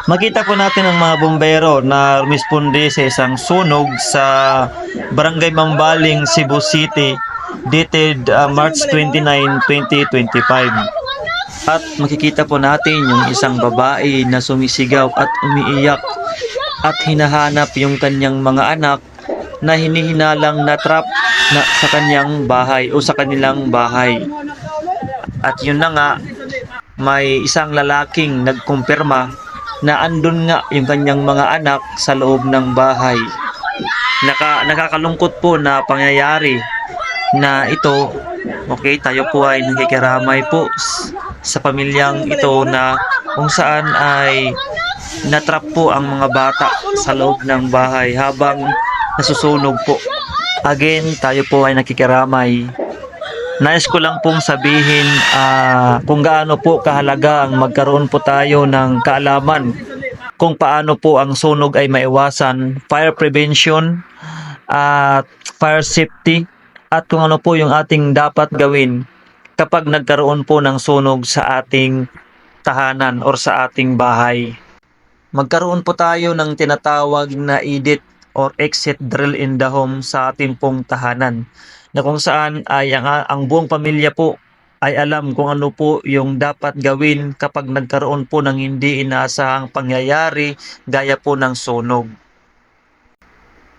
Makita po natin ang mga bumbero na rumisponde sa isang sunog sa Barangay Mambaling, Cebu City, dated March 29, 2025. At makikita po natin yung isang babae na sumisigaw at umiiyak at hinahanap yung kanyang mga anak na hinihinalang na trap na sa kanyang bahay o sa kanilang bahay. At yun na nga, may isang lalaking nagkumpirma na andun nga yung kanyang mga anak sa loob ng bahay. Nakakalungkot po na pangyayari na ito. Okay, tayo po ay nakikiramay po sa pamilyang ito na kung saan ay natrap po ang mga bata sa loob ng bahay habang nasusunog po. Again, tayo po ay nakikiramay. Nais ko lang pong sabihin kung gaano po kahalaga ang magkaroon po tayo ng kaalaman kung paano po ang sunog ay maiwasan, fire prevention at fire safety, at kung ano po yung ating dapat gawin kapag nagkaroon po ng sunog sa ating tahanan or sa ating bahay. Magkaroon po tayo ng tinatawag na EDIT or exit drill in the home sa ating pong tahanan, na kung saan ay ang buong pamilya po ay alam kung ano po yung dapat gawin kapag nagkaroon po ng hindi inaasahang pangyayari gaya po ng sunog.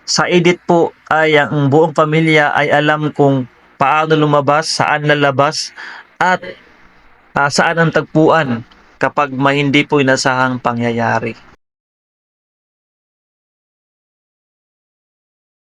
Sa edit po ay ang buong pamilya ay alam kung paano lumabas, saan lalabas, at saan ang tagpuan kapag may hindi po inasahang pangyayari.